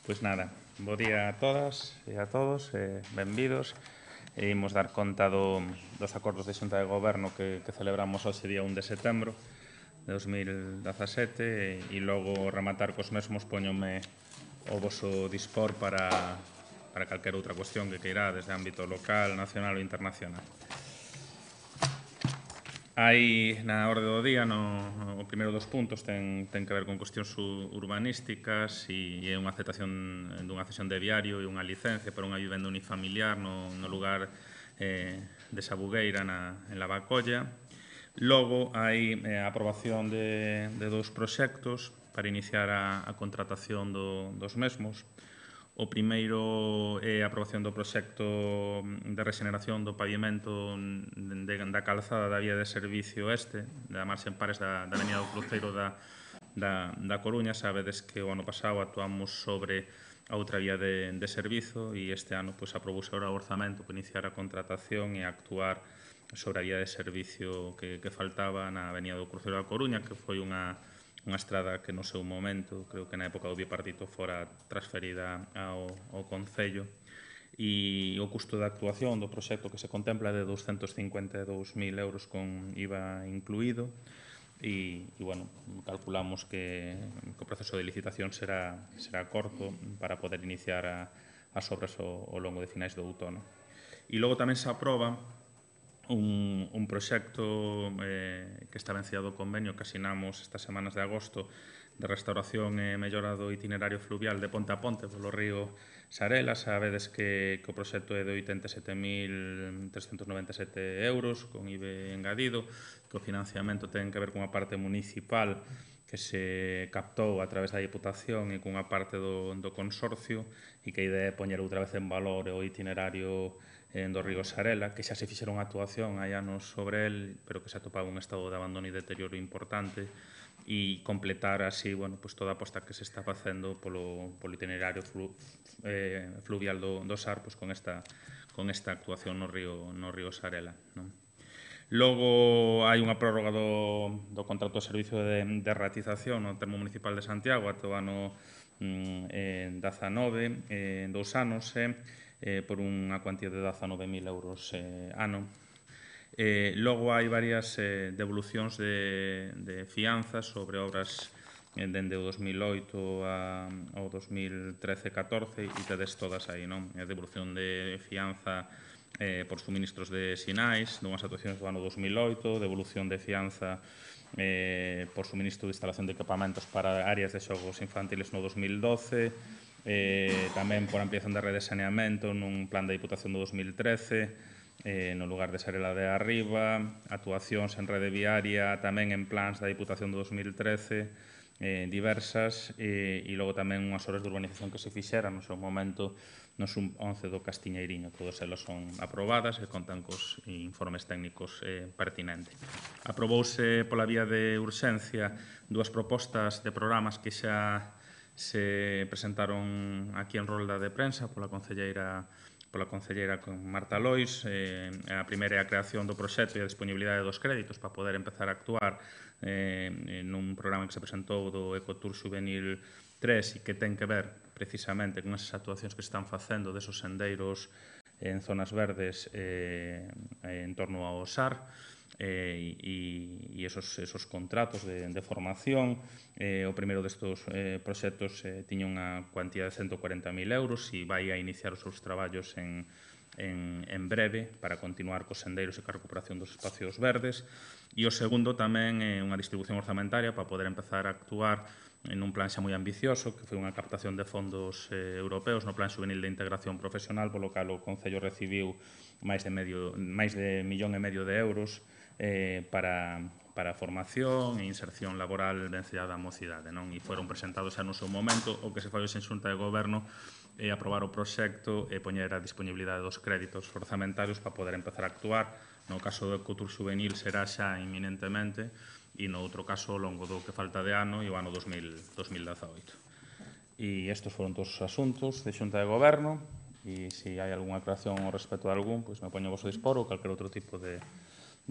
Pois nada, bo día a todas e a todos, benvidos. Imos dar conta dos acordos de Xunta de Goberno que celebramos hoxe día 1 de setembro de 2017 e logo rematar cos mesmos poñome o voso dispor para calquera outra cuestión que queirades de ámbito local, nacional ou internacional. Hai na orde do día, o primeiro dos puntos ten que ver con cuestións urbanísticas e é unha aceptación dunha cesión de viario e unha licencia para unha vivenda unifamiliar no lugar de Sabugueira en Lavacolla. Logo hai a aprobación de dous proxectos para iniciar a contratación dos mesmos. O primeiro é a aprobación do proxecto de rexeneración do pavimento da calzada da vía de servicio este, da marxe en pares da avenida do Cruceiro da Coruña. Sabedes que o ano pasado actuamos sobre a outra vía de servizo e este ano aprobouse o orzamento para iniciar a contratación e actuar sobre a vía de servicio que faltaba na avenida do Cruceiro da Coruña, que foi unha estrada que no seu momento, creo que na época do bipartito, fora transferida ao Concello, e o custo de actuación do proxecto que se contempla é de 252.000 euros con IVA incluído e bueno, calculamos que o proceso de licitación será corto para poder iniciar as obras ao longo de finais do outono. E logo tamén se aproba un proxecto que está vencido o convenio que asinamos estas semanas de agosto de restauración e mellora do itinerario fluvial de ponte a ponte polo río Sarela. Sabedes que o proxecto é de 87.397 euros con IBE engadido, que o financiamento ten que ver cunha parte municipal que se captou a través da Diputación e cunha parte do consorcio, e que a idea é poñer outra vez en valor o itinerario do río Sarela, que xa se fixeron actuación hai anos sobre el, pero que se atopaba un estado de abandono e deterioro importante, e completar así toda a aposta que se está facendo polo itinerario fluvial do Sar con esta actuación no río Sarela. Logo hai unha prórroga do contrato de servicio de ratización no termo municipal de Santiago até o ano 19, en 2 anos, por unha cuantía de 19.000 euros ano. Logo hai varias devolucións de fianzas sobre obras dende o 2008 ao 2013-14 e tedes todas aí, non? A devolución de fianza por suministros de sinais dunhas actuacións do ano 2008, devolución de fianza por suministro de instalación de equipamentos para áreas de xogos infantiles no 2012, tamén por ampliación da rede de saneamento nun plan da Diputación do 2013, no lugar de Sarela de Arriba, actuacións en rede viaria tamén en plans da Diputación do 2013, diversas, e logo tamén unhas obras de urbanización que se fixeran no seu momento no sub-11 do Castiñeiriño. Todas elas son aprobadas e contan cos informes técnicos pertinentes. Aprobouse pola vía de urxencia dúas propostas de programas que xa se presentaron aquí en rolda de prensa pola concelleira Marta Lois. A primeira é a creación do proxecto e a disponibilidade dos créditos para poder empezar a actuar nun programa que se presentou do Ecotour Juvenil 3 e que ten que ver precisamente con esas actuacións que se están facendo desos sendeiros en zonas verdes en torno ao SAR, e esos contratos de formación. O primeiro destos proxectos tiña unha cuantía de 140.000 euros e vai a iniciar os seus traballos en breve para continuar cos sendeiros e ca recuperación dos espacios verdes. E o segundo tamén é unha distribución orzamentaria para poder empezar a actuar en un plan xa moi ambicioso, que foi unha captación de fondos europeos no Plan Juvenil de Integración Profesional, polo cal o Concello recibiu máis de 1,5 millón de euros para formación e inserción laboral vencellada á mocidade, non? E foron presentados xa no seu momento. O que se fai hoxe en Xunta de Goberno é aprobar o proxecto e poñer a disponibilidade dos créditos orzamentarios para poder empezar a actuar. No caso do Ecotour Juvenil será xa inminentemente, e no outro caso ao longo do que falta de ano e o ano 2018. E estes foron todos os asuntos de Xunta de Goberno, e se hai algunha aclaración ao respecto de algún, pois me poño vos a dispor, ou calquer outro tipo de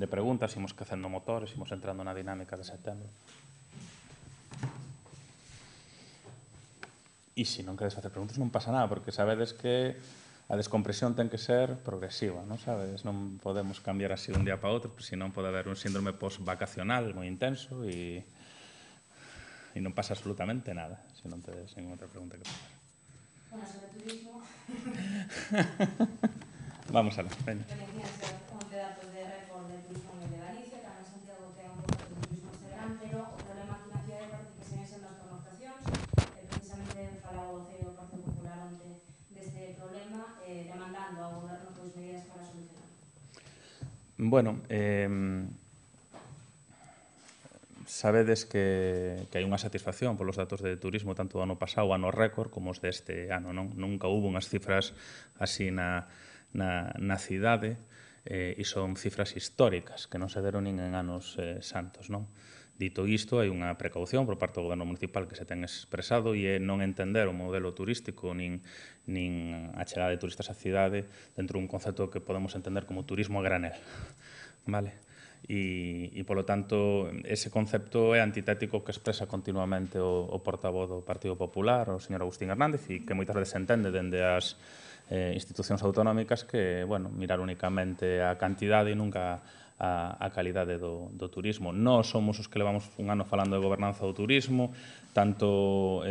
preguntas. Imos quecendo motores, imos entrando na dinámica de setembro. E se non queres facer preguntas non pasa nada, porque sabedes que a descompresión ten que ser progresiva, non sabedes? Non podemos cambiar así un día para outro, porque senón pode haber un síndrome post-vacacional moi intenso e non pasa absolutamente nada, se non tedes ninguna outra pregunta que facer. Bueno, sobre turismo... Vamos a ver, veña. Beneficiarse onte datos de récord de turismo de Galicia, tamén Santiago ten un pouco de turismo este verán, pero o problema aquí na cidade parece que se sendo as pernoctacións. Precisamente falaba o voceiro do Partido Popular onte deste problema, demandando ao goberno medidas para solucionar. Bueno, sabedes que hai unha satisfacción polos datos de turismo tanto do ano pasado, ano récord, como os deste ano, non? Nunca hubo unhas cifras así na cidade, e son cifras históricas que non se deron nin en anos santos, non? Dito isto, hai unha precaución por parte do goberno municipal que se ten expresado e é non entender o modelo turístico nin a chegada de turistas á cidade dentro dun concepto que podemos entender como turismo a granel, vale? E, polo tanto, ese concepto é antitético que expresa continuamente o portavoz do Partido Popular, o señor Agustín Hernández, e que moitas veces se entende dende as institucións autonómicas que, bueno, mirar únicamente a cantidade e nunca a calidade do turismo. Nós somos os que levamos un ano falando de gobernanza do turismo, tanto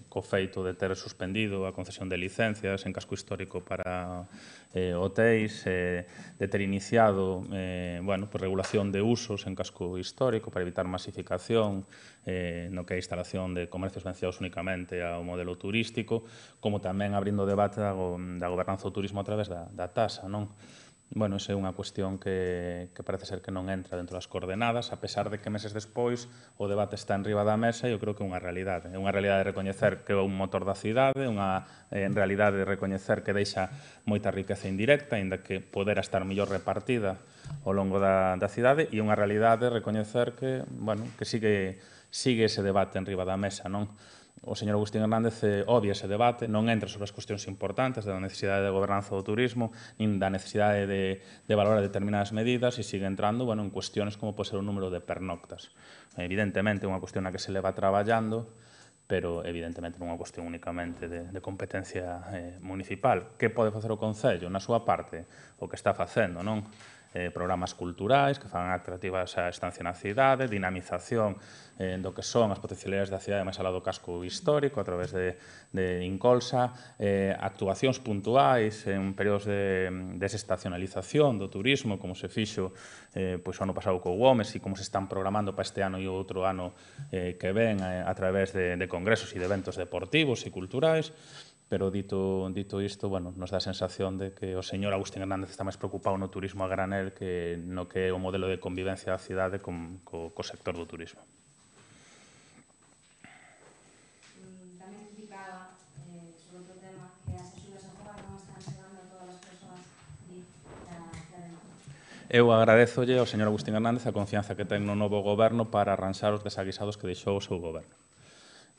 co feito de ter suspendido a concesión de licencias en casco histórico para hotéis, de ter iniciado regulación de usos en casco histórico para evitar masificación no que é a instalación de comercios venciados únicamente ao modelo turístico, como tamén abrindo o debate da gobernanza do turismo a través da tasa, non? Bueno, esa é unha cuestión que parece ser que non entra dentro das coordenadas, a pesar de que meses despois o debate está en riba da mesa e eu creo que é unha realidade. É unha realidade de recoñecer que é un motor da cidade, unha realidade de recoñecer que deixa moita riqueza indirecta, aínda que podera estar mellor repartida ao longo da cidade, e unha realidade de recoñecer que, bueno, que sigue ese debate en riba da mesa, non? O señor Agustín Hernández obvia ese debate, non entra sobre as cuestións importantes da necesidade de gobernanza do turismo, nin da necesidade de valorar determinadas medidas, e sigue entrando en cuestiones como pode ser o número de pernoctas. Evidentemente, é unha cuestión na que se leva traballando, pero evidentemente non é unha cuestión únicamente de competencia municipal. Que pode facer o Concello? Na súa parte, o que está facendo, non? Programas culturais que fan atractivas a estancia na cidade, dinamización do que son as potencialidades da cidade máis alá do casco histórico a través de Incolsa, actuacións puntuais en períodos de desestacionalización do turismo, como se fixo o ano pasado co Gomes e como se están programando para este ano e outro ano que ven a través de congresos e de eventos deportivos e culturais. Pero dito isto, bueno, nos dá a sensación de que o señor Agustín Hernández está máis preocupado no turismo a granel que no que é o modelo de convivencia da cidade co sector do turismo. Tamén indicaba sobre outro tema que as axudas ao fogar non están chegando a todas as persoas da demanda. Eu agradezolle ao señor Agustín Hernández a confianza que ten no novo goberno para arranxar os desaguisados que deixou o seu goberno.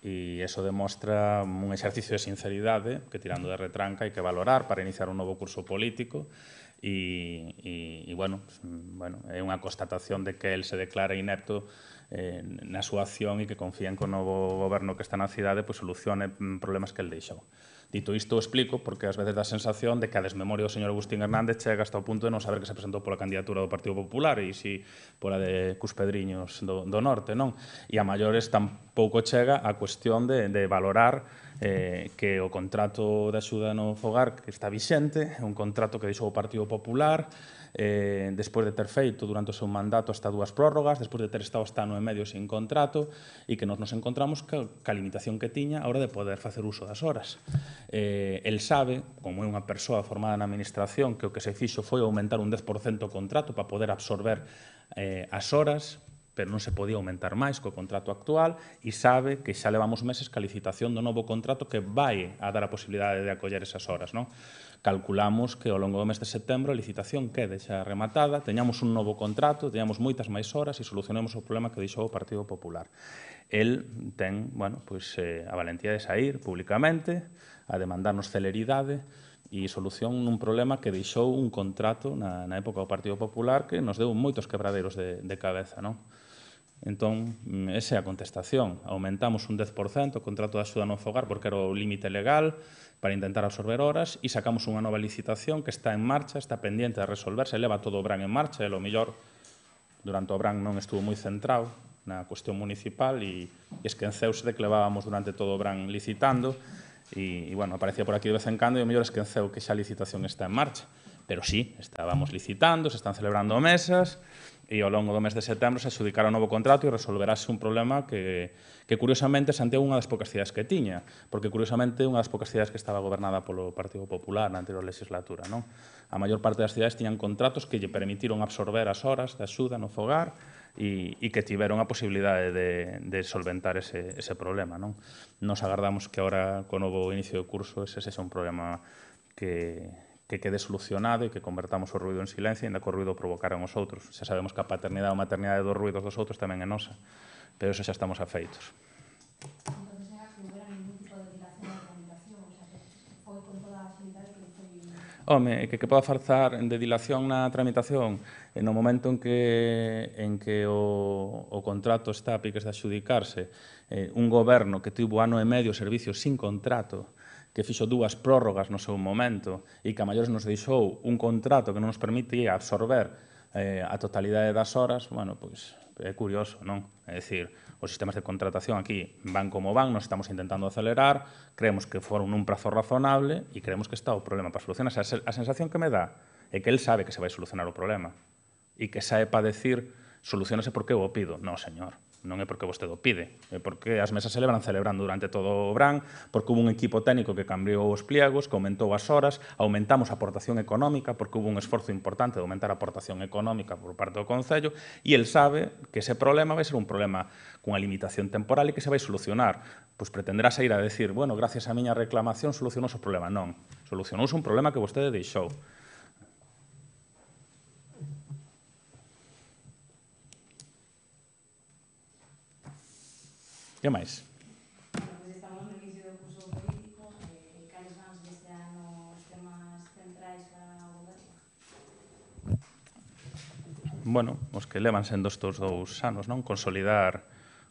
E iso demostra un exercicio de sinceridade que, tirando de retranca, hai que valorar para iniciar un novo curso político e é unha constatación de que el se declara inepto na súa acción e que confía en que o novo goberno que está na cidade solucione problemas que el deixou. Dito isto, o explico porque ás veces dá a sensación de que a desmemoria do señor Agustín Hernández chega hasta o punto de non saber que se presentou pola candidatura do Partido Popular e si pola de Cuspedriños do Norte, non? E a maiores tampouco chega a cuestión de valorar que o contrato de axuda no fogar que está vixente, é un contrato que deixou o Partido Popular despois de ter feito durante o seu mandato hasta 2 prórrogas, despois de ter estado hasta ano e medio sin contrato, e que nos encontramos ca limitación que tiña a hora de poder facer uso das horas. El sabe, como é unha persoa formada na administración, que o que se fixo foi aumentar un 10% o contrato para poder absorber as horas, pero non se podía aumentar máis co contrato actual, e sabe que xa levamos meses ca licitación do novo contrato que vai a dar a posibilidade de acoller esas horas, non? Calculamos que ao longo do mes de setembro a licitación quede xa rematada, teñamos un novo contrato, teñamos moitas máis horas e solucionemos o problema que deixou o Partido Popular. El ten, a valentía de sair públicamente a demandarnos celeridade e solución nun problema que deixou un contrato na época do Partido Popular que nos deu moitos quebradeiros de cabeza, non? Entón, esa é a contestación. Aumentamos un 10% o contrato de axuda no fogar porque era o límite legal para intentar absorber horas e sacamos unha nova licitación que está en marcha, está pendiente de resolverse, leva todo o Brán en marcha, e, lo mellor, durante o Brán non estuvo moi centrado na cuestión municipal e esquenceuse de que levábamos durante todo o Brán licitando e bueno, aparecía por aquí de vez en cando e o mellor esquenceu que xa a licitación está en marcha. Pero sí, estábamos licitando, se están celebrando mesas e ao longo do mes de setembro se adjudicará un novo contrato e resolverase un problema que curiosamente Santiago é unha das poucas cidades que tiña, porque curiosamente unha das poucas cidades que estaba gobernada polo Partido Popular na anterior legislatura, non? A maior parte das cidades tiñan contratos que lle permitiron absorber as horas de axuda no fogar e que tiveron a posibilidade de solventar ese problema, non? Nos agardamos que agora, co novo inicio do curso, ese sexa un problema que quede solucionado e que convertamos o ruido en silencio, ainda que o ruido provocaran os outros. Xa sabemos que a paternidade ou maternidade dos ruidos dos outros tamén é nosa, pero eso xa estamos afeitos. Entonces era que non era ningún tipo de dilación ou tramitación, o sea, que foi con toda a facilidade que foi... Home, que poda farzar de dilación na tramitación no momento en que o contrato está a piques de adxudicarse, un goberno que tivo ano e medio servicios sin contrato, que fixo 2 prórrogas no seu momento e que a maiores nos deixou un contrato que non nos permitía absorber a totalidade das horas, bueno, pois é curioso, non? É dicir, os sistemas de contratación aquí van como van, nos estamos intentando acelerar, creemos que foron nun prazo razonable e creemos que está o problema para solucionarse. A sensación que me dá é que el sabe que se vai solucionar o problema e que sae para decir solucionase porque eu o pido. Non, señor, non é porque vostede o pide, é porque as mesas se celebrando durante todo o Brán, porque hubo un equipo técnico que cambiou os pliegos, que aumentou as horas, aumentamos a aportación económica, porque hubo un esforzo importante de aumentar a aportación económica por parte do Concello, e el sabe que ese problema vai ser un problema cunha limitación temporal e que se vai solucionar. Pois pretenderá sair a decir, bueno, gracias á miña reclamación solucionouse o problema. Non, solucionouse un problema que vostede deixou. Que máis? Pois estamos no inicio do curso político, cales van deste ano os temas centrais para o goberno? Bueno, os que levan sendo estes 2 anos, non? Consolidar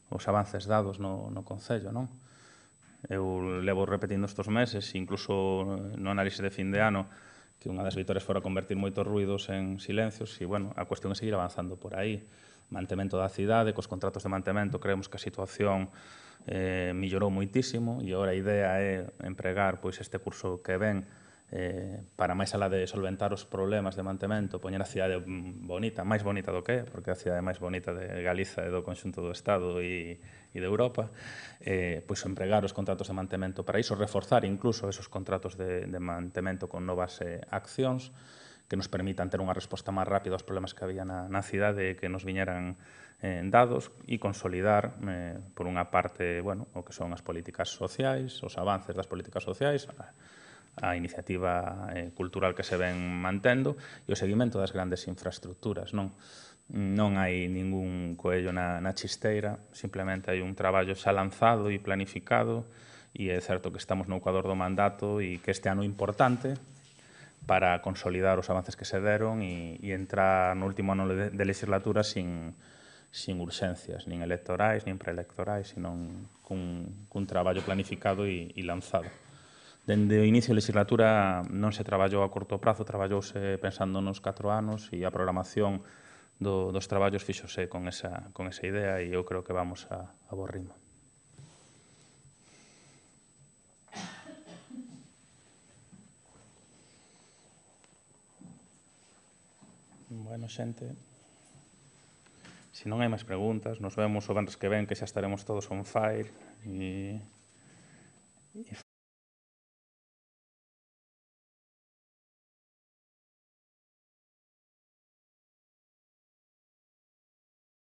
os avances dados no Concello, non? Eu levo repetindo estes meses, incluso no análise de fin de ano, que unha das vitorias fora convertir moitos ruidos en silencios e, bueno, a cuestión é seguir avanzando por aí. Mantemento da cidade, cos contratos de mantemento, creemos que a situación millorou moitísimo e agora a idea é empregar pois este curso que ven para máis alá de solventar os problemas de mantemento, poñer a cidade bonita, máis bonita do que é, porque é a cidade máis bonita de Galiza e do conxunto do Estado e de Europa, pois empregar os contratos de mantemento para iso, reforzar incluso esos contratos de mantemento con novas accións que nos permitan ter unha resposta máis rápida aos problemas que había na cidade e que nos viñeran dados e consolidar, por unha parte, bueno, o que son as políticas sociais, os avances das políticas sociais, a iniciativa cultural que se ven mantendo e o seguimento das grandes infraestructuras, non? Non hai ningún coello na chisteira, simplemente hai un traballo xa lanzado e planificado e é certo que estamos no ecuador do mandato e que este ano é importante para consolidar os avances que se deron e entrar no último ano de legislatura sin urxencias, nin electorais, nin preelectorais, sino cun traballo planificado e lanzado. Dende o inicio da legislatura non se traballou a corto prazo, traballouse pensando nos 4 anos e a programación dos traballos fíxose con esa idea e eu creo que vamos a bo ritmo. Bueno, xente, se non hai máis preguntas, nos vemos o venres que ven, que xa estaremos todos on fire e